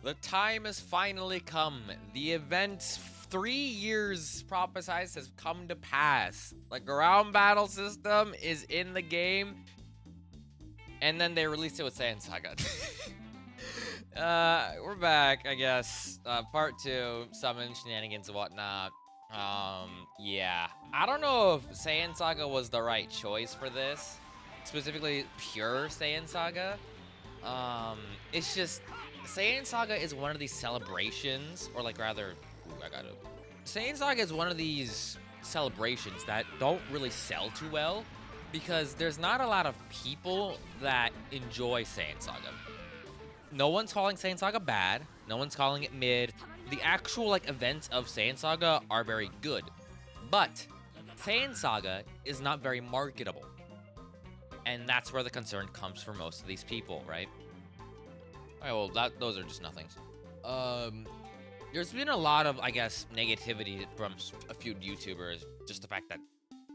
The time has finally come. The event 3 years prophesized has come to pass. The ground battle system is in the game. And then they released it with Saiyan Saga. We're back, I guess. Part 2, summon shenanigans and whatnot. Yeah. I don't know if Saiyan Saga was the right choice for this. Specifically, pure Saiyan Saga. It's just, Saiyan Saga is one of these celebrations, or like rather, Saiyan Saga is one of these celebrations that don't really sell too well because there's not a lot of people that enjoy Saiyan Saga. No one's calling Saiyan Saga bad. No one's calling it mid. The actual events of Saiyan Saga are very good, but Saiyan Saga is not very marketable. And that's where the concern comes for most of these people, right? Alright, well, those are just nothings. There's been a lot of, I guess, negativity from a few YouTubers. Just the fact that,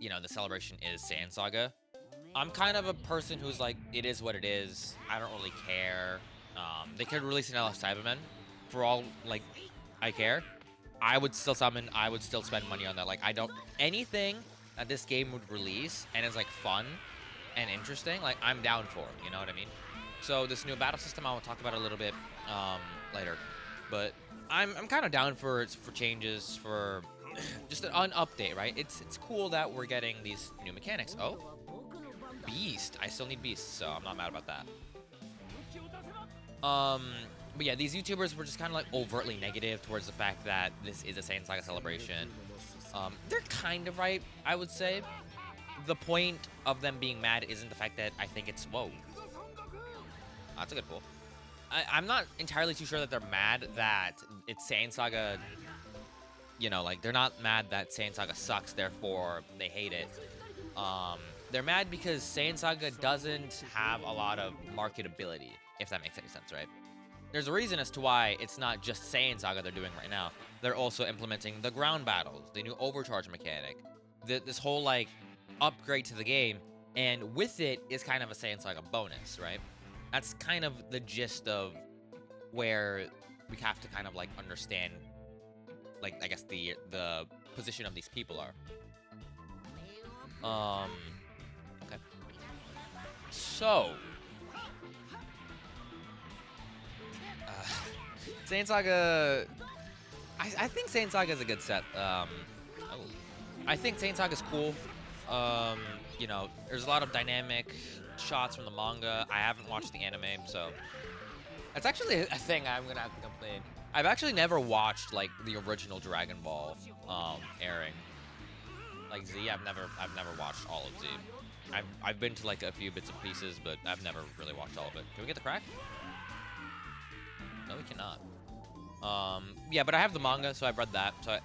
the celebration is Saiyan Saga. I'm kind of a person who's like, it is what it is. I don't really care. They could release an LF Cybermen. For all, I care. I would still summon. I would still spend money on that. Anything that this game would release and is, fun and interesting, I'm down for it, you know what I mean? So this new battle system, I will talk about a little bit later, but I'm kind of down for changes, for just an update, right? It's cool that we're getting these new mechanics. Oh, Beast. I still need Beast, so I'm not mad about that. But yeah, these YouTubers were just kind of overtly negative towards the fact that this is a Saiyan Saga celebration. They're kind of right, I would say. The point of them being mad isn't the fact that I think it's... Whoa. That's a good pull. I'm not entirely too sure that they're mad that it's Saiyan Saga... they're not mad that Saiyan Saga sucks, therefore they hate it. They're mad because Saiyan Saga doesn't have a lot of marketability, if that makes any sense, right? There's a reason as to why it's not just Saiyan Saga they're doing right now. They're also implementing the ground battles, the new overcharge mechanic, this whole, upgrade to the game, and with it is kind of a Saiyan Saga bonus, right? That's kind of the gist of where we have to kind of understand, I guess the position of these people are. Okay. So, Saiyan Saga, I think Saiyan Saga is a good set. I think Saiyan Saga is cool. There's a lot of dynamic shots from the manga. I haven't watched the anime, so that's actually a thing I'm gonna have to complain. I've actually never watched the original Dragon Ball airing. Z, I've never watched all of Z. I've been to a few bits and pieces, but I've never really watched all of it. Can we get the crack? No, we cannot. Yeah, but I have the manga, so I've read that. So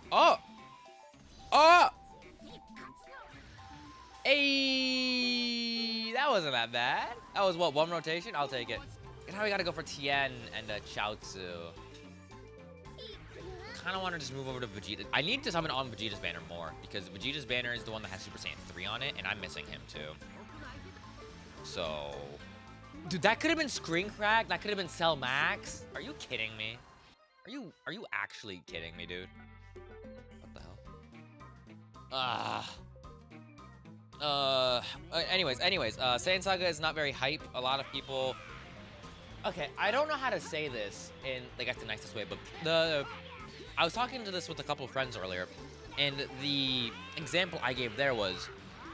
Hey, that wasn't that bad. That was what, one rotation? I'll take it. And now we gotta go for Tien and Chaozu. Kinda wanna just move over to Vegeta. I need to summon on Vegeta's banner more because Vegeta's banner is the one that has Super Saiyan 3 on it, and I'm missing him too. So, dude, that could have been Screen Crack. That could have been Cell Max. Are you kidding me? Are you actually kidding me, dude? What the hell? Anyways, Saiyan Saga is not very hype. A lot of people... Okay, I don't know how to say this in, the nicest way, but I was talking to this with a couple of friends earlier, and the example I gave there was,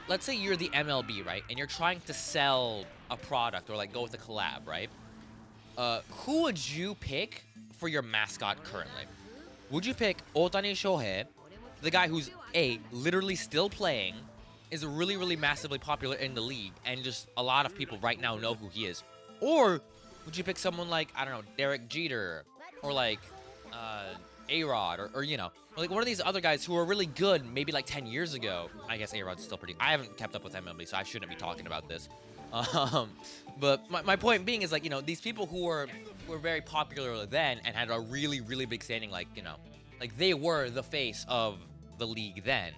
let's say you're the MLB, right? And you're trying to sell a product or, go with a collab, right? Who would you pick for your mascot currently? Would you pick Ohtani Shohei, the guy who's, literally still playing, is really, really massively popular in the league, and just a lot of people right now know who he is? Or would you pick someone I don't know, Derek Jeter, or A-Rod, or one of these other guys who are really good maybe 10 years ago? I guess A-Rod's still pretty... I haven't kept up with MLB, so I shouldn't be talking about this. But my point being is, these people who were very popular then and had a really, really big standing, they were the face of the league then.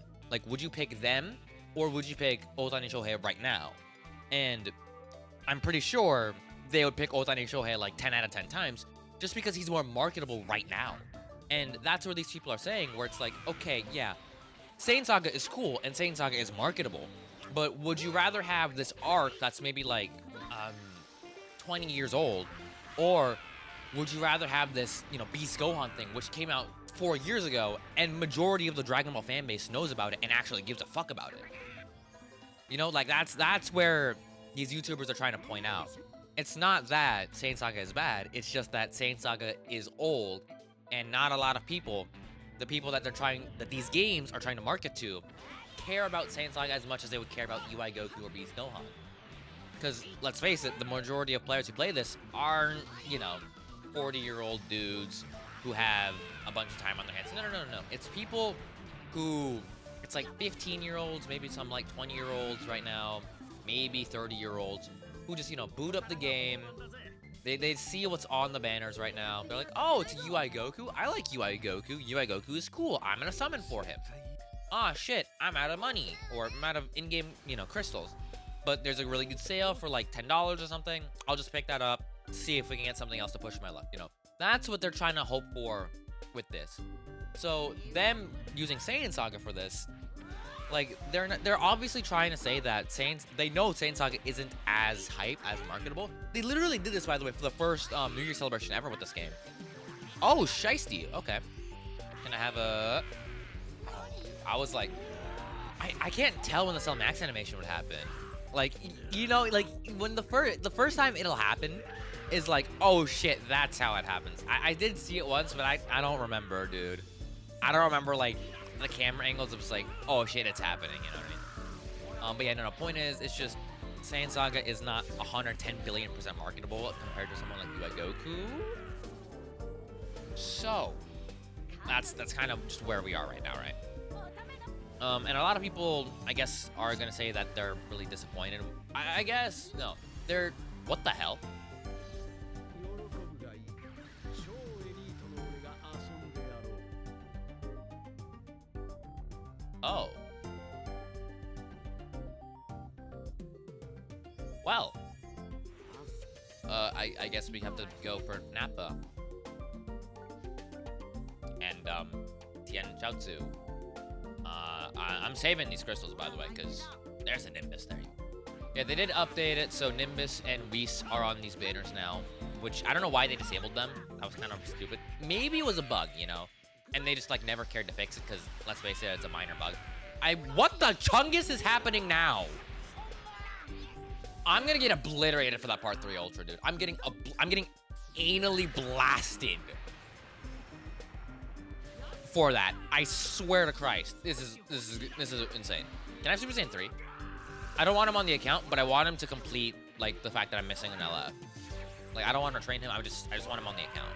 Would you pick them? Or would you pick Ohtani Shohei right now? And I'm pretty sure they would pick Ohtani Shohei 10 out of 10 times just because he's more marketable right now. And that's where these people are saying, where it's like, okay, yeah, Saiyan Saga is cool and Saiyan Saga is marketable, but would you rather have this arc that's maybe like 20 years old, or would you rather have this, you know, Beast Gohan thing, which came out 4 years ago, and majority of the Dragon Ball fan base knows about it and actually gives a fuck about it? You know, like that's where these YouTubers are trying to point out. It's not that Saiyan Saga is bad, it's just that Saiyan Saga is old, and not a lot of people, the people that these games are trying to market to, care about Saiyan Saga as much as they would care about UI Goku or Beast Gohan. Because, let's face it, the majority of players who play this aren't, you know, 40-year-old dudes who have a bunch of time on their hands. No. It's people who, it's like 15-year-olds, maybe some like 20-year-olds right now, maybe 30-year-olds, who just, you know, boot up the game. They see what's on the banners right now. They're like, oh, it's UI Goku. I like UI Goku. UI Goku is cool. I'm going to summon for him. Ah, shit, I'm out of money. Or I'm out of in-game, you know, crystals. But there's a really good sale for like $10 or something. I'll just pick that up, see if we can get something else to push my luck, you know. That's what they're trying to hope for with this. So them using Saiyan Saga for this, like, they're obviously trying to say that they know Saiyan Saga isn't as hype, as marketable. They literally did this, by the way, for the first New Year's celebration ever with this game. Oh, shiesty. Okay. Can I have a... I was like... I can't tell when the Cell Max animation would happen. Like, you know, like, when the first time it'll happen is like, oh shit, that's how it happens. I did see it once, but I don't remember, dude. I don't remember, like, the camera angles. It was like, oh shit, it's happening, you know what I mean? But yeah, no, point is, it's just, Saiyan Saga is not 110 billion% marketable compared to someone like UI Goku. So, that's kind of just where we are right now, right? And a lot of people, I guess, are gonna say that they're really disappointed. I guess, no, they're, what the hell? Oh. Well. I guess we have to go for Nappa. And, Tien Chaozu. I'm saving these crystals, by the way, because there's a Nimbus there. Yeah, they did update it, so Nimbus and Whis are on these banners now, which I don't know why they disabled them. That was kind of stupid. Maybe it was a bug, you know, and they just, like, never cared to fix it, because, let's face it, it's a minor bug. What the chungus is happening now? I'm gonna get obliterated for that Part 3 Ultra, dude. I'm getting anally blasted for that. I swear to Christ. This is insane. Can I have Super Saiyan 3? I don't want him on the account, but I want him to complete, like, the fact that I'm missing an LF. Like, I don't want to train him. I just want him on the account.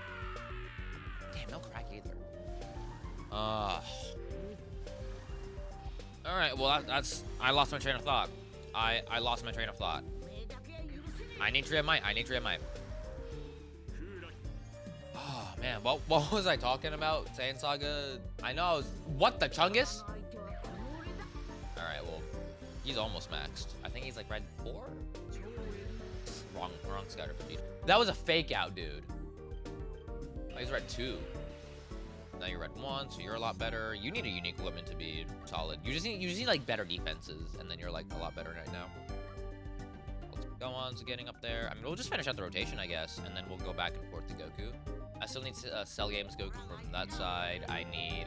Damn, no crack either. Alright, well, I lost my train of thought. I lost my train of thought. I need to might. Oh, man, what was I talking about? Saiyan Saga? I know I was... What, the Chungus? Alright, well, he's almost maxed. I think he's like red 4? Wrong Scouter for Vegeta. That was a fake out, dude. Oh, he's red 2. Now you're red 1, so you're a lot better. You need a unique equipment to be solid. You just need like better defenses, and then you're like a lot better right now. Let's go on to getting up there. I mean, we'll just finish out the rotation, I guess, and then we'll go back and forth to Goku. I still need Cell Games Goku from that side. I need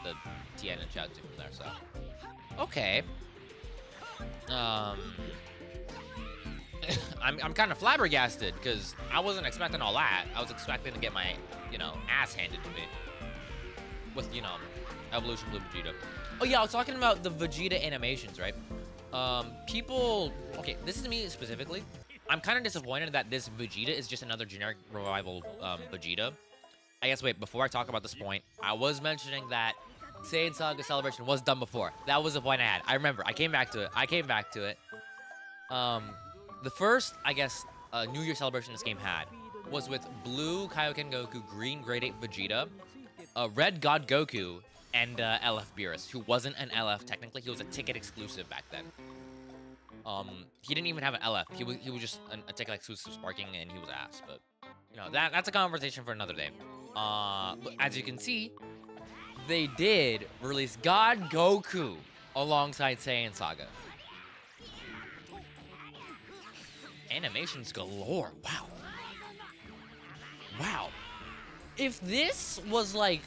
the Tien and Chaozu from their side. Okay. I'm kind of flabbergasted because I wasn't expecting all that. I was expecting to get my, you know, ass handed to me with, you know, Evolution Blue Vegeta. Oh yeah, I was talking about the Vegeta animations, right? People, okay, this is me specifically. I'm kind of disappointed that this Vegeta is just another generic revival Vegeta. I guess, wait, before I talk about this point, I was mentioning that Saiyan Saga Celebration was done before. That was the point I had. I remember. I came back to it. The first, I guess, New Year celebration this game had was with Blue Kaioken Goku, Green Grade 8 Vegeta, Red God Goku, and LF Beerus, who wasn't an LF technically. He was a ticket exclusive back then. He didn't even have an LF. He was just a ticket exclusive Sparking, and he was ass. But that's a conversation for another day. But as you can see, they did release God Goku alongside Saiyan Saga. Animations galore. Wow. Wow. If this was like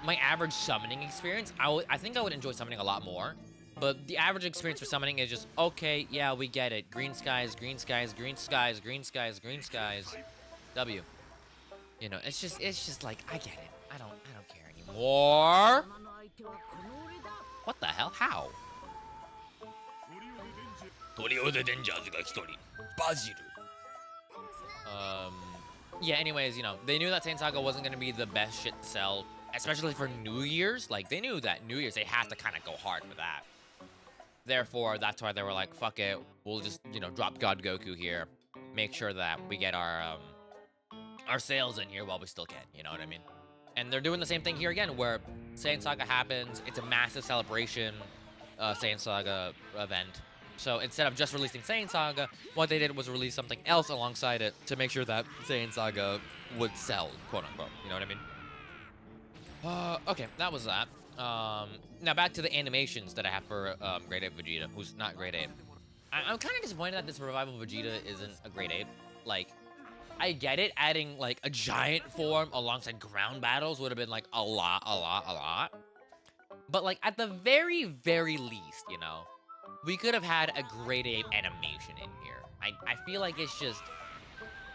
my average summoning experience, I think I would enjoy summoning a lot more. But the average experience for summoning is just, okay, yeah, we get it. Green skies, green skies, green skies, green skies, green skies. W. It's just like, I get it. I don't care anymore. What the hell? How? Yeah, anyways, they knew that Saiyan Saga wasn't gonna be the best shit to sell, especially for New Year's. Like, they knew that New Year's, they had to kind of go hard for that. Therefore, that's why they were like, fuck it, we'll just, drop God Goku here. Make sure that we get our sales in here while we still can, you know what I mean? And they're doing the same thing here again, where Saiyan Saga happens, it's a massive celebration, Saiyan Saga event. So instead of just releasing Saiyan Saga, what they did was release something else alongside it to make sure that Saiyan Saga would sell, quote unquote, you know what I mean? Okay, that was that. Now back to the animations that I have for Grade 8 Vegeta, who's not Grade 8. I'm kind of disappointed that this revival Vegeta isn't a Grade 8. Like, I get it, adding like a giant form alongside ground battles would have been like a lot. But like at the very, very least, we could have had a Grade 8 animation in here. I feel like it's just,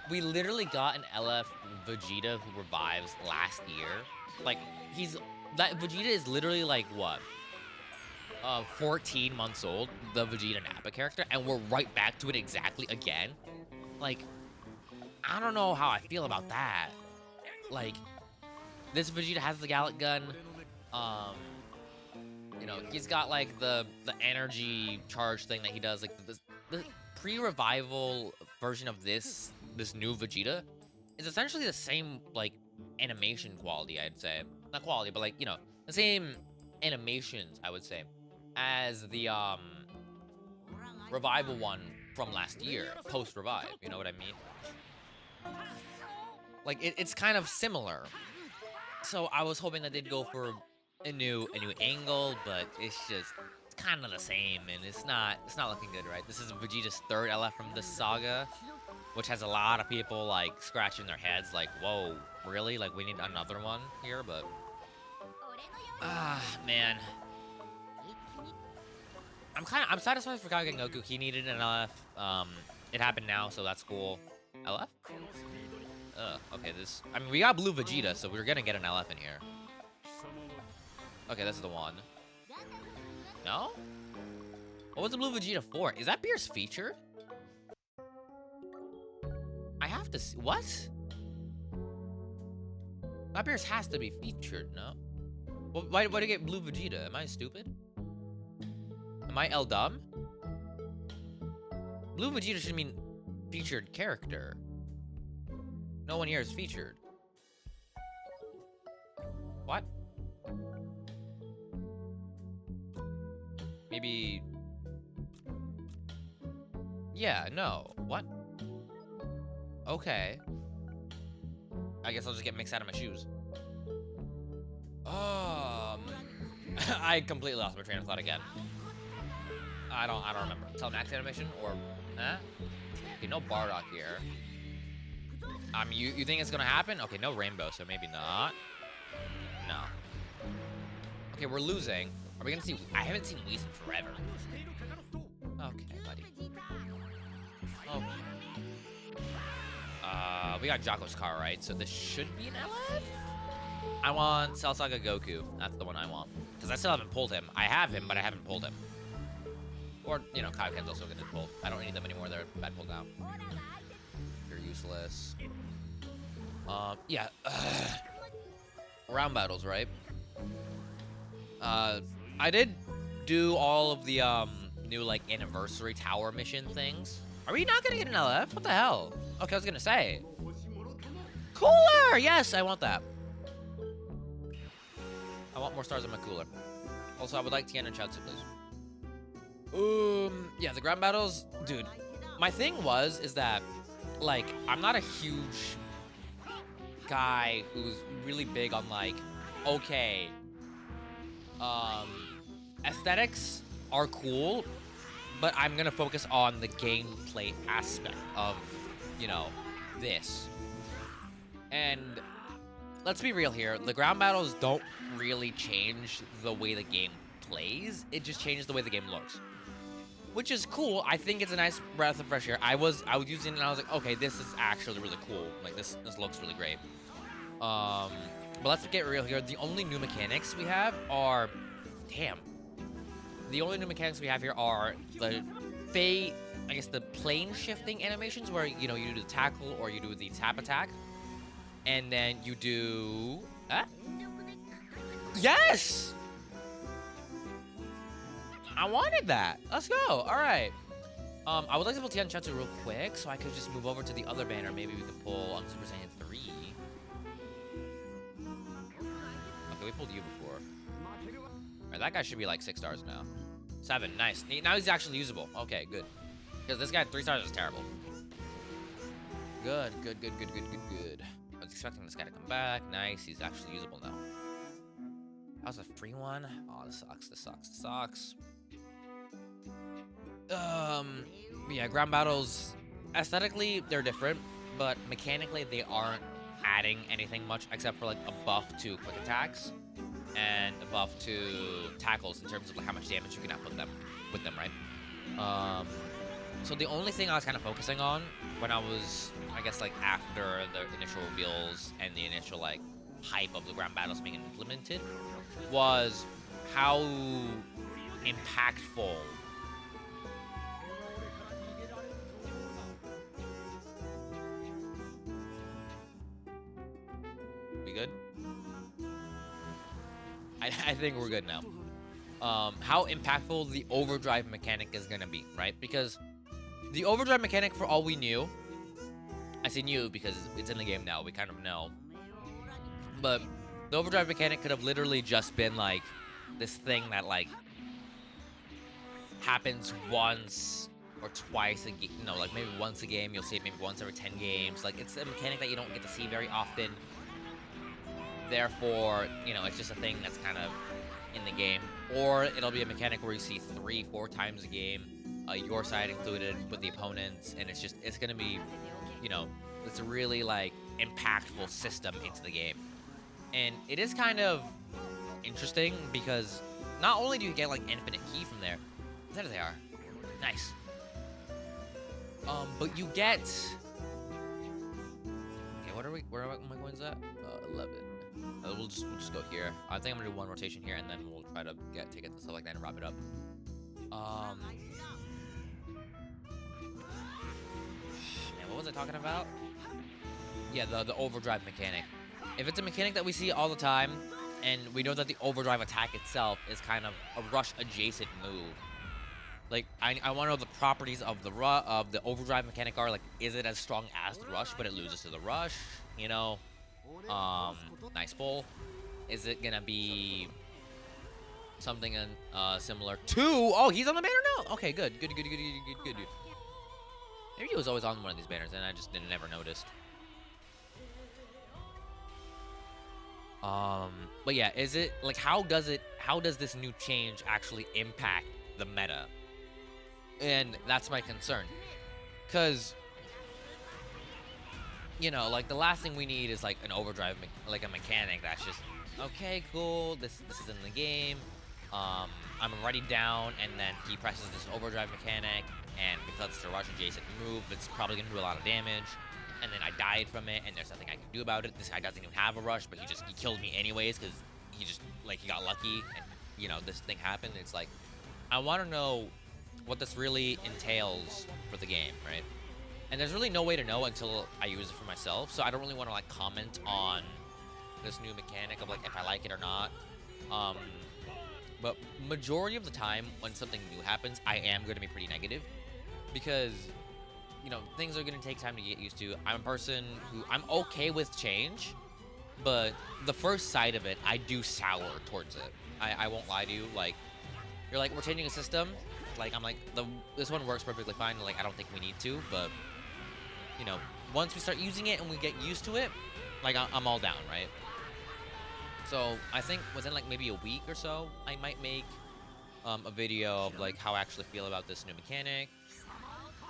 we literally got an LF Vegeta who revives last year. Like, that Vegeta is literally like, what? 14 months old, the Vegeta Nappa character, and we're right back to it exactly again. Like, I don't know how I feel about that. Like, this Vegeta has the Gallic Gun. He's got like the energy charge thing that he does. Like the pre-revival version of this new Vegeta is essentially the same like animation quality, I'd say. Not quality, but like, the same animations, I would say, as the revival one from last year, post-revive. You know what I mean? Like it's kind of similar. So I was hoping that they'd go for a new angle, but it's kind of the same, and it's not looking good, right? This is Vegeta's third LF from this saga, which has a lot of people like scratching their heads, like, whoa, really? Like, we need another one here, but man, I'm satisfied for Kaioken Goku. He needed an LF. It happened now, so that's cool. LF? Okay, we got Blue Vegeta, so we're gonna get an LF in here. Okay, this is the one. No? What was the Blue Vegeta for? Is that Beerus featured? I have to see. What? That Beerus has to be featured, no? Well, why do I get Blue Vegeta? Am I stupid? Am I L dumb? Blue Vegeta should mean featured character. No one here is featured. What? Maybe... Yeah, no. What? Okay. I guess I'll just get mixed out of my shoes. I completely lost my train of thought again. I don't remember. Telemax animation or... Huh? Okay, no Bardock here. You think it's gonna happen? Okay, no Rainbow, so maybe not. No. Okay, we're losing. Are we gonna see... I haven't seen Whis in forever. Okay, buddy. Oh. We got Jocko's car, right? So this should be an LF? I want Cell Saga Goku. That's the one I want. Because I still haven't pulled him. I have him, but I haven't pulled him. Or, Kaioken's also gonna pull. I don't need them anymore. They're bad pulled now. You're useless. Yeah. Round battles, right? I did do all of the, new, like, anniversary tower mission things. Are we not gonna get an LF? What the hell? Okay, I was gonna say. Cooler! Yes, I want that. I want more stars in my cooler. Also, I would like Tien and Chaozu, please. Yeah, the ground battles, dude. My thing is that, like, I'm not a huge guy who's really big on like, okay, aesthetics are cool, but I'm gonna focus on the gameplay aspect of, you know, this. And let's be real here, the ground battles don't really change the way the game plays, it just changes the way the game looks. Which is cool. I think it's a nice breath of fresh air. I was using it and I was like, okay, this is actually really cool. Like this looks really great. But let's get real here. The only new mechanics we have are, the only new mechanics we have here are the I guess the plane shifting animations where, you know, you do the tackle or you do the tap attack. And then you do, yes! I wanted that. Let's go. All right. I would like to pull Tianchatsu real quick so I could just move over to the other banner. Maybe we could pull Super Saiyan 3. Okay, we pulled you before. All right, that guy should be like 6 stars now. 7, nice. Now he's actually usable. Okay, good. Because this guy 3 stars is terrible. Good. I was expecting this guy to come back. Nice, he's actually usable now. That was a free one. Oh, this sucks. Yeah, ground battles, aesthetically, they're different, but mechanically, they aren't adding anything much except for like a buff to quick attacks and a buff to tackles in terms of like how much damage you can output them with them, right? So the only thing I was kind of focusing on when I was, I guess, like after the initial reveals and the initial like hype of the ground battles being implemented was how impactful we good? I think we're good now. How impactful the overdrive mechanic is gonna be, right? Because the overdrive mechanic, for all we knew, I say new because it's in the game now, we kind of know, but the overdrive mechanic could have literally just been like this thing that like happens once or twice a game. No, like maybe once a game. You'll see it maybe once every 10 games. Like it's a mechanic that you don't get to see very often. Therefore, you know, it's just a thing that's kind of in the game. Or it'll be a mechanic where you see 3-4 times a game, your side included with the opponents, and it's gonna be, you know, it's a really like impactful system into the game. And it is kind of interesting because not only do you get like infinite ki from there, there they are, nice. But you get, okay, where are my coins at? 11. We'll just go here. I think I'm gonna do one rotation here, and then we'll try to take it to stuff like that and wrap it up. Man, what was I talking about? Yeah, the overdrive mechanic. If it's a mechanic that we see all the time, and we know that the overdrive attack itself is kind of a rush adjacent move, like I want to know the properties of the overdrive mechanic are. Like, is it as strong as the rush, but it loses to the rush? You know, nice pull. Is it gonna be something similar to? Oh, he's on the banner now. Okay, good. Maybe he was always on one of these banners, and I just never noticed. But yeah, is it like how does this new change actually impact the meta? And that's my concern, because you know, like the last thing we need is like an overdrive, like a mechanic that's just okay, cool. This is in the game. I'm already down, and then he presses this overdrive mechanic, and because it's a rush adjacent move, it's probably gonna do a lot of damage. And then I died from it, and there's nothing I can do about it. This guy doesn't even have a rush, but he killed me anyways because he just like he got lucky, and you know this thing happened. It's like I want to know what this really entails for the game, right? And there's really no way to know until I use it for myself. So I don't really want to like comment on this new mechanic of like if I like it or not. But majority of the time when something new happens, I am going to be pretty negative because, you know, things are going to take time to get used to. I'm a person who I'm okay with change, but the first sight of it, I do sour towards it. I won't lie to you. Like, you're like, we're changing a system. Like, I'm like, this one works perfectly fine. Like, I don't think we need to, but, you know, once we start using it and we get used to it, like I'm all down, right? So I think within like maybe a week or so, I might make a video of like how I actually feel about this new mechanic,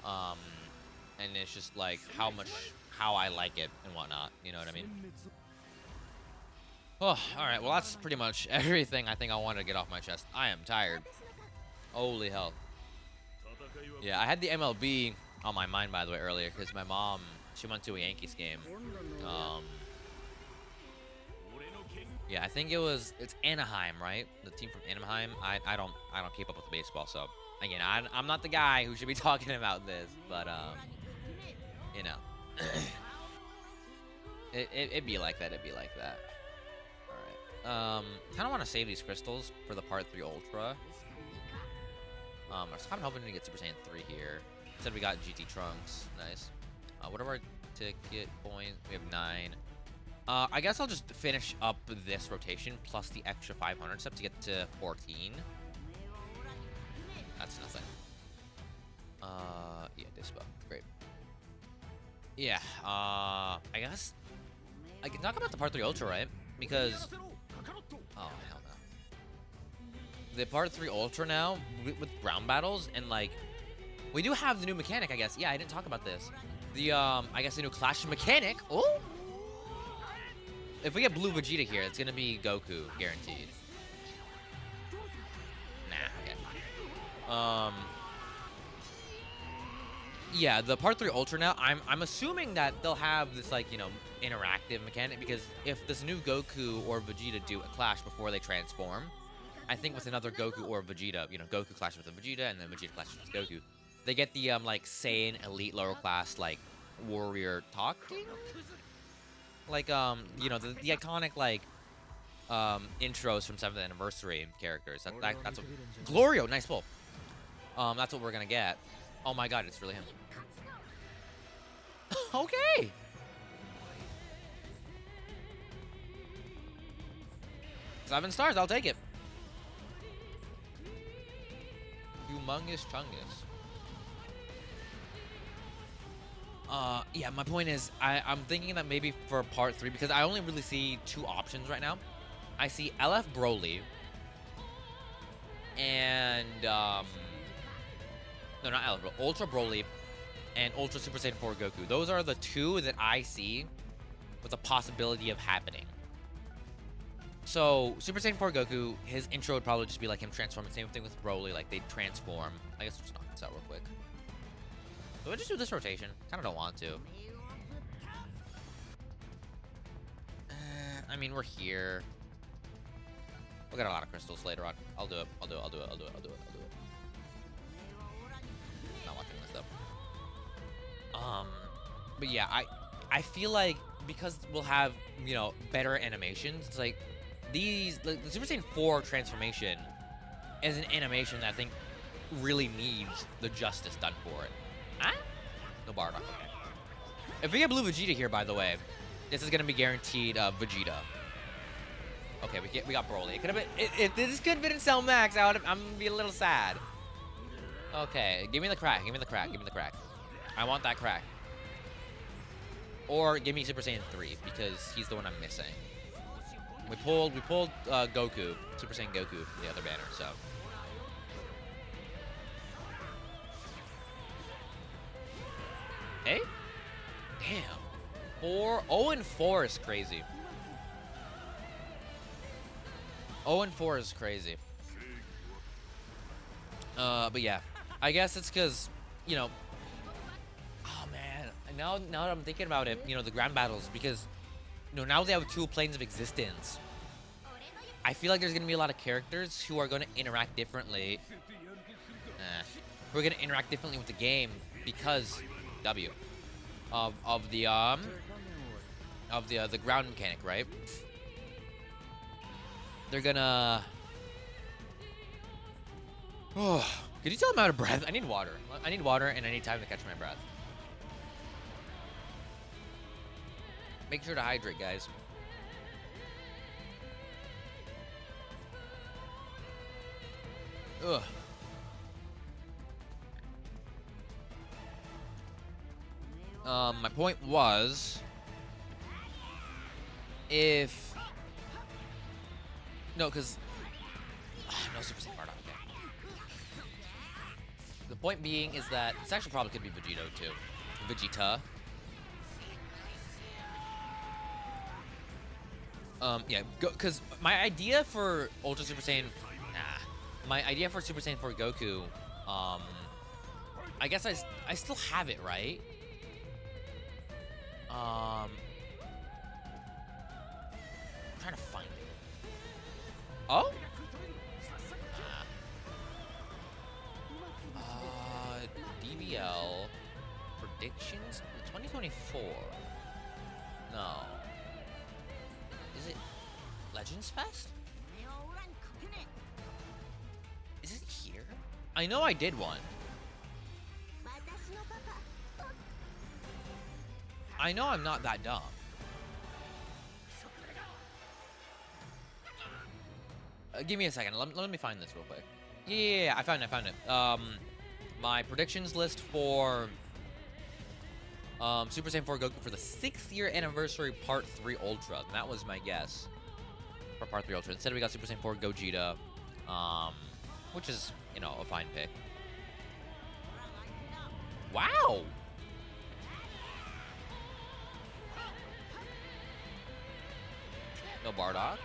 um, and it's just like how I like it and whatnot. You know what I mean? Oh, all right. Well, that's pretty much everything I think I wanted to get off my chest. I am tired. Holy hell. Yeah, I had the MLB on my mind, by the way, earlier because my mom, she went to a Yankees game. Yeah, I think it's Anaheim, right? The team from Anaheim. I don't keep up with baseball, so again, I'm not the guy who should be talking about this, but you know, it'd be like that. It'd be like that. All right. Kind of want to save these crystals for the Part 3 Ultra. I was kind of hoping to get Super Saiyan 3 here. Instead, we got GT Trunks. Nice. What are our ticket points? We have 9. I guess I'll just finish up this rotation plus the extra 500 steps to get to 14. That's nothing. Yeah, Dispo. Great. Yeah, I guess I can talk about the Part 3 Ultra, right? Because... Oh, hell no. The Part 3 Ultra now, with ground battles, and like... We do have the new mechanic, I guess. Yeah, I didn't talk about this. The, I guess the new Clash mechanic. Oh! If we get Blue Vegeta here, it's gonna be Goku, guaranteed. Nah, okay. Yeah, the Part 3 Ultra now, I'm assuming that they'll have this, like, you know, interactive mechanic, because if this new Goku or Vegeta do a clash before they transform, I think with another Goku or Vegeta, you know, Goku clashes with a Vegeta, and then Vegeta clashes with Goku, they get the, like, Saiyan Elite lower class, like, warrior talking? Like, you know, the iconic, like, intros from 7th Anniversary characters. That's what... Glorio, nice pull. That's what we're gonna get. Oh my god, it's really him. Okay! 7 stars, I'll take it. Humongous Chungus. Yeah, my point is, I'm thinking that maybe for Part 3, because I only really see 2 options right now. I see LF Broly and, no, not LF Broly, Ultra Broly and Ultra Super Saiyan 4 Goku. Those are the 2 that I see with a possibility of happening. So, Super Saiyan 4 Goku, his intro would probably just be like him transforming. Same thing with Broly, like they'd transform. I guess we'll just knock this out real quick. Do I just do this rotation? Kind of don't want to. I mean, we're here. We'll get a lot of crystals later on. I'll do it. I'll do it. I'll do it. I'll do it. I'll do it. I'll do it. Not watching this stuff. But yeah, I feel like because we'll have, you know, better animations. It's like the Super Saiyan 4 transformation is an animation that I think really needs the justice done for it. Huh? No Bardock, okay. If we get Blue Vegeta here, by the way, this is gonna be guaranteed Vegeta. Okay, we got Broly. It could have been if this could have been in Cell Max, I'm gonna be a little sad. Okay, give me the crack, give me the crack, give me the crack. I want that crack. Or give me Super Saiyan 3 because he's the one I'm missing. We pulled Goku, Super Saiyan Goku, the other banner, so. Hey? Damn. 0-4 is crazy. 0-4 is crazy. But yeah. I guess it's because, you know... Oh, man. Now that I'm thinking about it, you know, the ground battles, because, you know, now they have 2 planes of existence. I feel like there's going to be a lot of characters who are going to interact differently. Who are going to interact differently with the game because... W. Of the ground mechanic, right? They're gonna... Oh, could you tell I'm out of breath? I need water. I need water and I need time to catch my breath. Make sure to hydrate, guys. Ugh. My point was... if no, because no Super Saiyan Bardock. Okay. The point being is that this actually probably could be Vegito too. Vegeta. Yeah, because my idea for Ultra Super Saiyan, my idea for Super Saiyan 4 Goku, I guess I still have it, right? I'm trying to find it. Oh? DBL predictions 2024. No. Is it Legends Fest? Is it here? I know I did one. I know I'm not that dumb. Give me a second. Let me find this real quick. Yeah, I found it. My predictions list for Super Saiyan 4 Goku for the 6th year anniversary Part 3 Ultra. And that was my guess for Part 3 Ultra. Instead, we got Super Saiyan 4 Gogeta, which is, you know, a fine pick. Wow! No Bardock.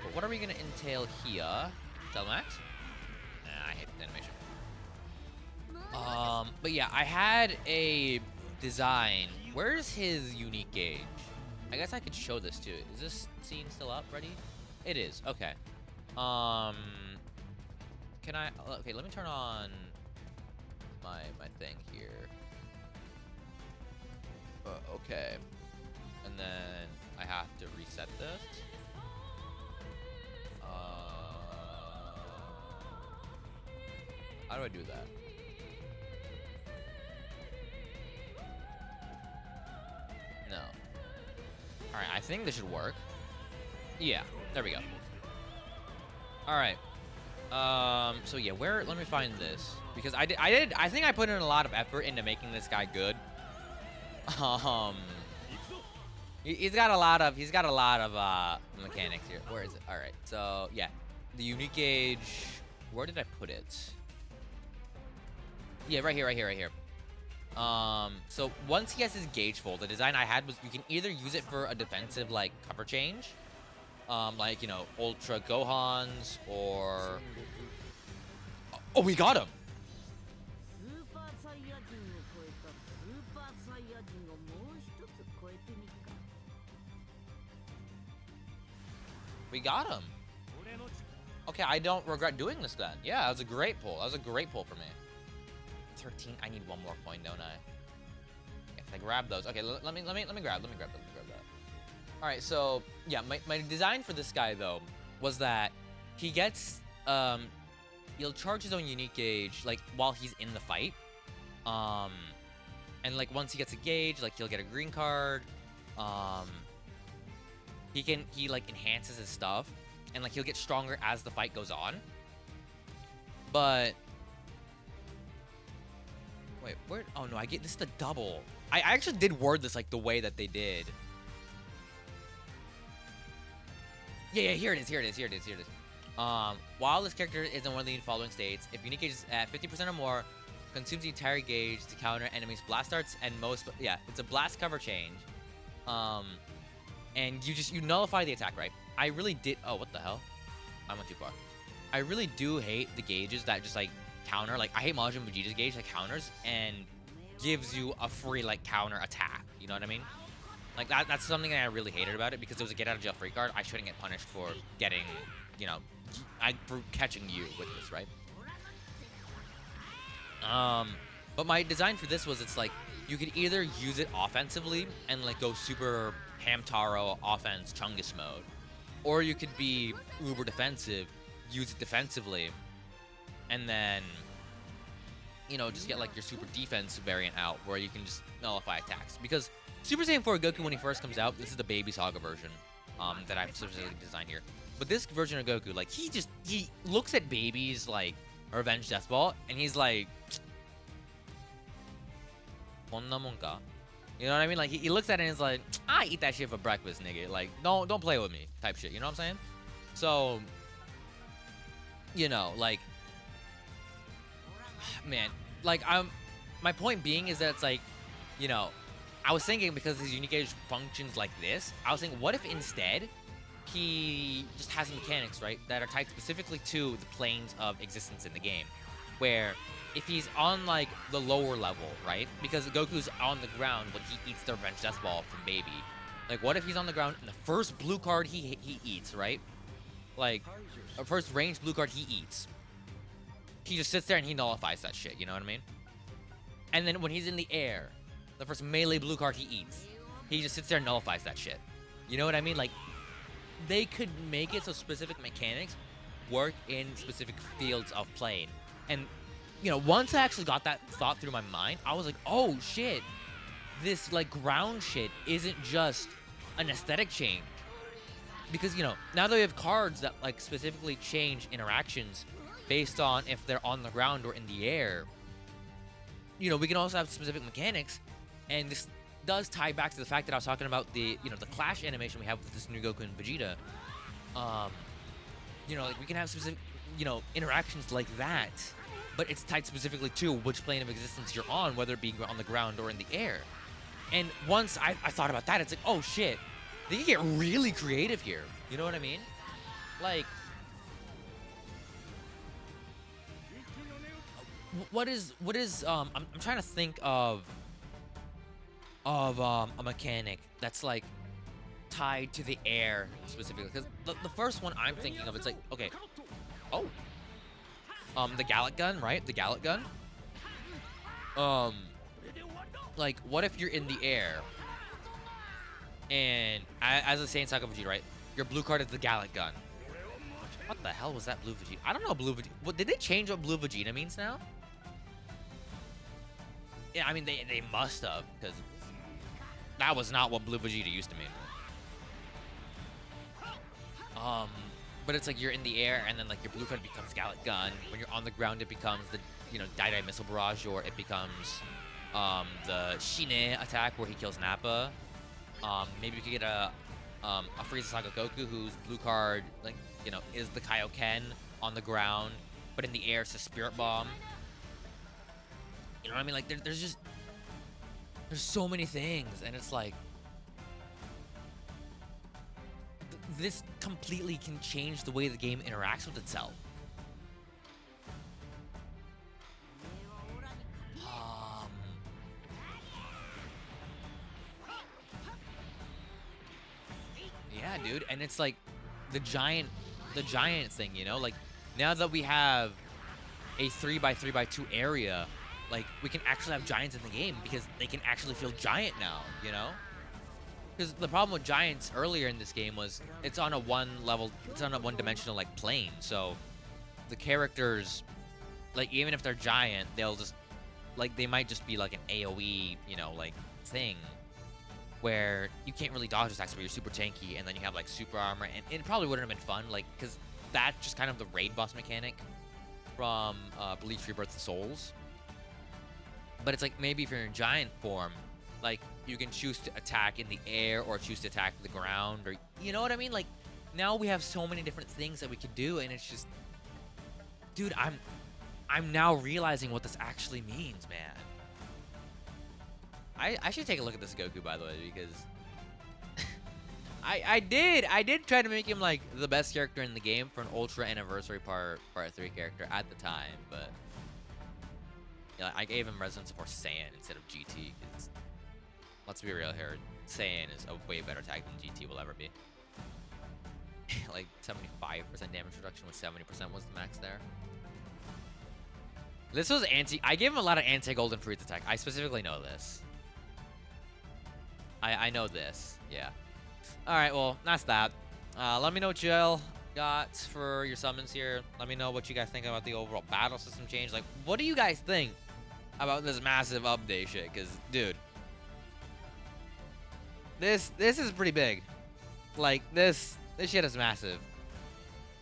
But what are we going to entail here? Delmax? I hate the animation. But yeah, I had a design. Where's his unique gauge? I guess I could show this too. Is this scene still up? Ready? It is. Okay. Can I? Okay, let me turn on my thing here. Okay. And then I have to reset this. How do I do that? No. Alright, I think this should work. Yeah, there we go. Alright. So yeah, let me find this. Because I think I put in a lot of effort into making this guy good. He's got a lot of mechanics here. Where is it? Alright, so yeah. The unique gauge, where did I put it? Yeah, right here. So once he has his gauge full, the design I had was you can either use it for a defensive like cover change, like, you know, Ultra Gohans, or oh, we got him. We got him. Okay, I don't regret doing this then. Yeah, that was a great pull. That was a great pull for me. 13. I need one more coin, don't I? If I grab those. Okay, let me grab that. All right, so yeah, my design for this guy though was that he gets he'll charge his own unique gauge like while he's in the fight. And like once he gets a gauge, like he'll get a green card. He like enhances his stuff, and like he'll get stronger as the fight goes on. But wait, where? Oh no, this is the double. I actually did word this like the way that they did. Yeah, here it is. While this character is in one of the following states, if unique gauge is at 50% or more, consumes the entire gauge to counter enemies' blast darts and most. Yeah, it's a blast cover change. And you nullify the attack, right? I really did. Oh, what the hell? I went too far. I really do hate the gauges that just like counter. Like I hate Majin Vegeta's gauge that counters and gives you a free like counter attack. You know what I mean? Like that's something that I really hated about it, because it was a get out of jail free card. I shouldn't get punished for getting, you know, for catching you with this, right? But my design for this was, it's like you could either use it offensively and like go super Hamtaro offense Chungus mode, or you could be uber defensive, use it defensively, and then, you know, just get like your super defense variant out where you can just nullify attacks. Because Super Saiyan 4 Goku, when he first comes out, this is the Baby Saga version that I've specifically designed here. But this version of Goku, like he looks at babies like Revenge Death Ball, and he's like, こんなもんか? You know what I mean? Like, he looks at it and is like, I eat that shit for breakfast, nigga. Like, don't play with me type shit. You know what I'm saying? So, you know, like, man, like, my point being is that it's like, you know, I was thinking because his unique age functions like this, I was thinking, what if instead he just has mechanics, right, that are tied specifically to the planes of existence in the game, where if he's on like the lower level, right, because Goku's on the ground when he eats the Revenge Death Ball from Baby, like what if he's on the ground and the first blue card he eats, right, like the first ranged blue card he eats, he just sits there and he nullifies that shit, you know what I mean? And then when he's in the air, the first melee blue card he eats, he just sits there and nullifies that shit. You know what I mean? Like, they could make it so specific mechanics work in specific fields of playing. And, you know, once I actually got that thought through my mind, I was like, oh shit, this like ground shit isn't just an aesthetic change. Because, you know, now that we have cards that like specifically change interactions based on if they're on the ground or in the air, you know, we can also have specific mechanics. And this does tie back to the fact that I was talking about the, you know, the clash animation we have with this new Goku and Vegeta. You know, like we can have specific, you know, interactions like that, but it's tied specifically to which plane of existence you're on, whether it be on the ground or in the air. And once I thought about that, it's like, oh shit, they can get really creative here. You know what I mean? Like, what is I'm trying to think of a mechanic that's like tied to the air specifically, because the first one I'm thinking of, it's like, okay, oh, the Gallic gun, right? The Gallic gun. Like, what if you're in the air and as a Saiyan Saga Vegeta, right? Your blue card is the Gallic gun. What the hell was that blue Vegeta? I don't know blue Vegeta. What, did they change what blue Vegeta means now? Yeah, I mean, they must have, because that was not what blue Vegeta used to mean. But it's like you're in the air, and then like your blue card becomes Gallic Gun. When you're on the ground, it becomes the, you know, Dai Missile Barrage, or it becomes the Shine attack where he kills Nappa. Maybe we could get a Frieza Saga Goku whose blue card, like, you know, is the Kaioken on the ground, but in the air it's a Spirit Bomb. You know what I mean? Like, there's so many things, and it's like, this completely can change the way the game interacts with itself. Yeah, dude, and it's like the giant thing, you know? Like, now that we have a 3x3x2 area, like, we can actually have giants in the game because they can actually feel giant now, you know? Because the problem with giants earlier in this game was it's on a one-dimensional, like, plane. So the characters, like, even if they're giant, they'll just, like, they might just be like an AoE, you know, like, thing where you can't really dodge attacks, but you're super tanky, and then you have, like, super armor, and it probably wouldn't have been fun, like, because that's just kind of the raid boss mechanic from Bleach Rebirth of Souls. But it's like, maybe if you're in giant form, like, you can choose to attack in the air or choose to attack the ground, or, you know what I mean? Like, now we have so many different things that we could do, and it's just, dude, I'm now realizing what this actually means, man. I should take a look at this Goku, by the way, because I did try to make him like the best character in the game for an Ultra Anniversary Part 3 character at the time, but yeah, I gave him Resonance Force Saiyan instead of GT, because let's be real here, Saiyan is a way better tag than GT will ever be. Like 75% damage reduction with 70% was the max there. This was I gave him a lot of anti-golden fruits attack. I specifically know this. I know this, yeah. Alright, well, that's that. Let me know what y'all got for your summons here. Let me know what you guys think about the overall battle system change. Like, what do you guys think about this massive update shit? Because, dude, this is pretty big. Like, this shit is massive.